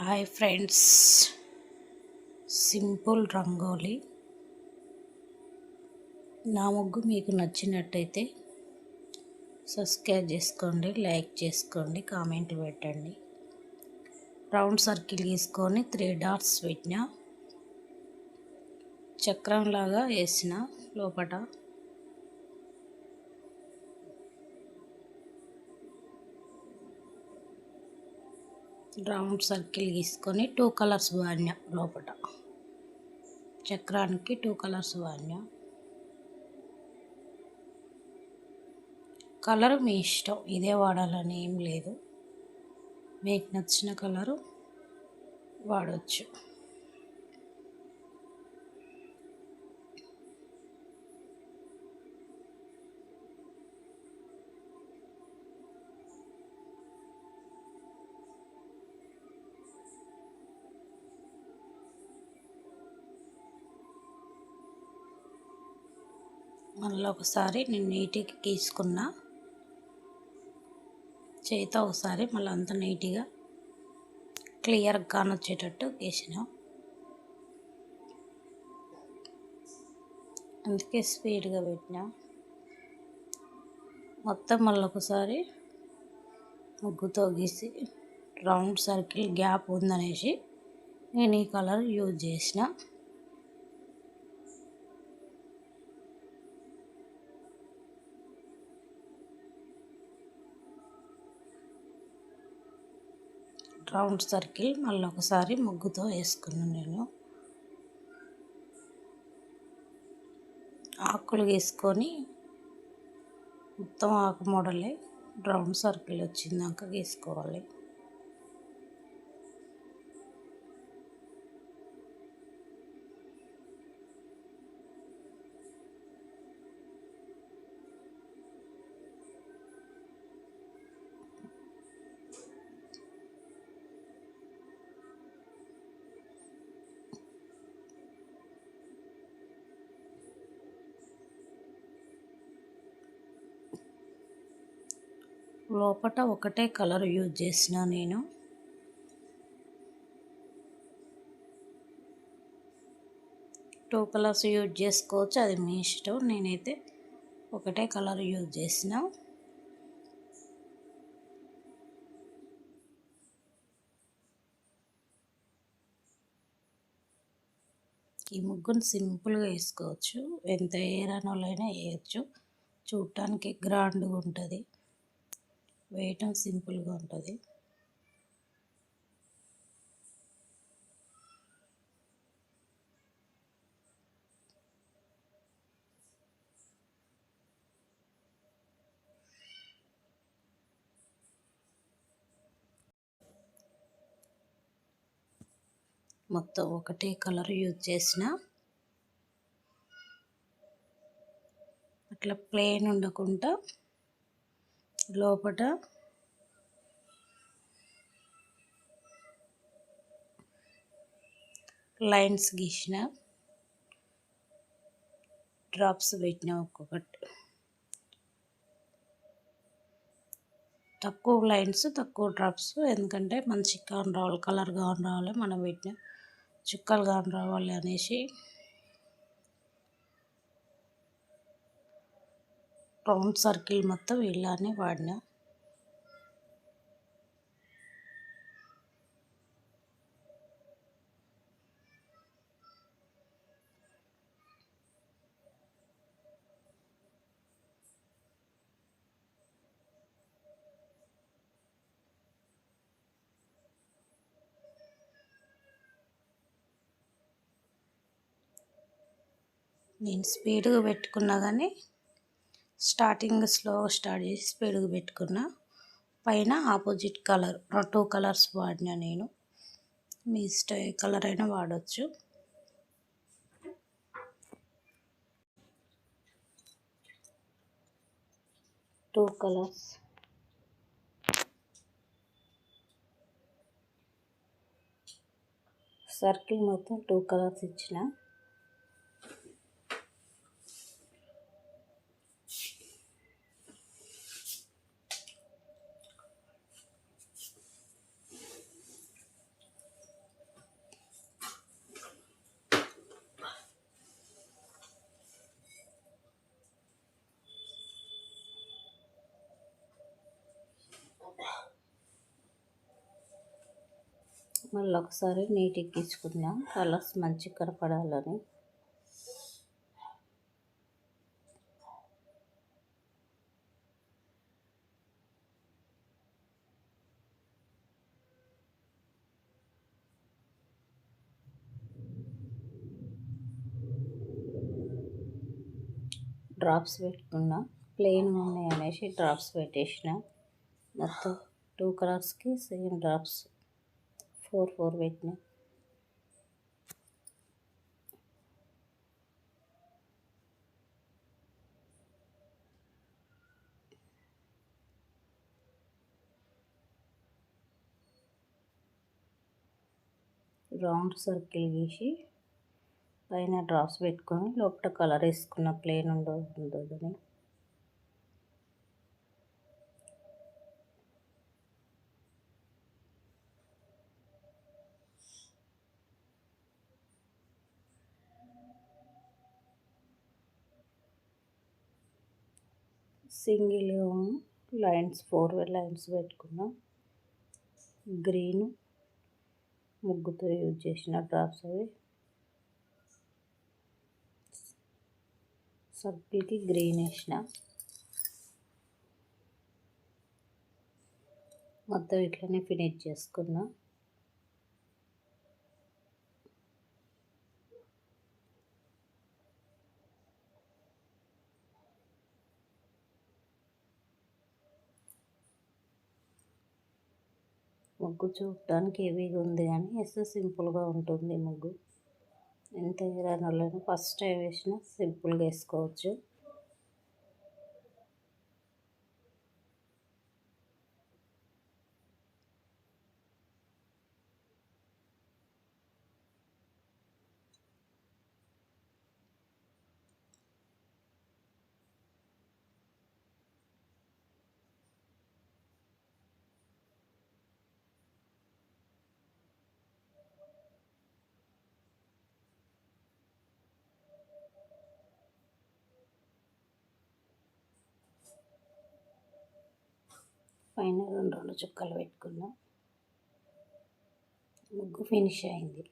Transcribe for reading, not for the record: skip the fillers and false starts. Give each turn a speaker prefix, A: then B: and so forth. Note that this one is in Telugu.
A: Hi friends, simple rangoli. నా ముగ్గు మీకు నచ్చినట్టయితే సబ్స్క్రైబ్ చేసుకోండి, లైక్ చేసుకోండి, కామెంట్ పెట్టండి. రౌండ్ సర్కిల్ గీసుకొని 3 డాట్స్ పెట్టిన, చక్రంలాగా వేసిన లోపట. రౌండ్ సర్కిల్ గీసుకొని 2 కలర్స్ వాడినా లోపట. చక్రానికి 2 కలర్స్ వాడినా. కలర్ మీ ఇష్టం, ఇదే వాడాలని ఏం లేదు, మీకు నచ్చిన కలరు వాడవచ్చు. మళ్ళీ ఒకసారి నేను నీట్గా గీసుకున్నా, చేత ఒకసారి మళ్ళీ అంత నీట్గా క్లియర్గా కానొచ్చేటట్టు గీసిన. అందుకే స్పీడ్గా పెట్టిన. మొత్తం మళ్ళీ ఒకసారి ముగ్గుతో గీసి రౌండ్ సర్కిల్ గ్యాప్ ఉందనేసి నేను ఈ కలర్ యూజ్ చేసిన. రౌండ్ సర్కిల్ మళ్ళీ ఒకసారి ముగ్గుతో వేసుకున్నాను. నేను ఆకులు గీసుకొని మొత్తం ఆకు మోడలే రౌండ్ సర్కిల్ వచ్చిందాక గీసుకోవాలి. లోపట ఒకటే కలర్ యూజ్ చేసిన. నేను 2 కలర్స్ యూజ్ చేసుకోవచ్చు, అది మీ ఇష్టం. నేనైతే ఒకటే కలర్ యూజ్ చేసిన. ఈ ముగ్గును సింపుల్గా వేసుకోవచ్చు, ఎంత ఏరాని వాళ్ళైనా వేయచ్చు. చూడటానికి గ్రాండ్గా ఉంటుంది, వేయటం సింపుల్గా ఉంటుంది. మొత్తం ఒకటే కలర్ యూజ్ చేసిన. అట్లా ప్లెయిన్ ఉండకుండా లోపట లైన్స్ గీసిన, డ్రాప్స్ పెట్టిన. ఒక్కొక్కటి తక్కువ లైన్స్, తక్కువ డ్రాప్స్, ఎందుకంటే మంచి కాని రావాలి, కలర్ కాని రావాలి, మనం పెట్టిన చుక్కలు కాని రావాలి అనేసి రౌండ్ సర్కిల్ మొత్తం ఇలానే వాడిన. నేను స్పీడ్గా పెట్టుకున్నా, కానీ స్టార్టింగ్ స్లోగా స్టార్ట్ చేసి స్పీడ్గా పెట్టుకున్నా. పైన ఆపోజిట్ కలర్ 2 కలర్స్ వాడినా నేను. మీ ఇష్టం, ఏ కలర్ అయినా వాడచ్చు. టూ కలర్స్ సర్కిల్ మొత్తం 2 కలర్స్ ఇచ్చిన. మళ్ళీ ఒకసారి నీట్ ఎక్కించుకుందాం కలర్స్ మంచిగా కనపడాలని. డ్రాప్స్ పెట్టుకున్నా, ప్లెయిన్ ఉన్నాయి అనేసి డ్రాప్స్ పెట్టేసిన. మొత్తం 2 కలర్స్కి సేమ్ డ్రాప్స్ 4 పెట్టిన. రౌండ్ సర్కిల్ గీసి పైన డ్రాప్స్ పెట్టుకొని లోపల కలర్ వేసుకున్న ప్లెయిన్ ఉండదని. సింగిల్ లైన్స్ 4 లైన్స్ పెట్టుకున్నా. గ్రీన్ ముగ్గుతో యూజ్ చేసిన డ్రాప్స్ అవి. సర్కిల్కి గ్రీన్ వేసిన. మొత్తం ఇట్లనే ఫినిష్ చేసుకున్నా. ముగ్గు చూడటానికి హెవీగా ఉంది కానీ వేస్తే సింపుల్గా ఉంటుంది ముగ్గు. ఎంత ఎరానోళ్ళైనా ఫస్ట్ టైం వేసినా సింపుల్గా వేసుకోవచ్చు. పైన 2 చుక్కలు పెట్టుకున్నాం. ముగ్గు ఫినిష్ అయింది.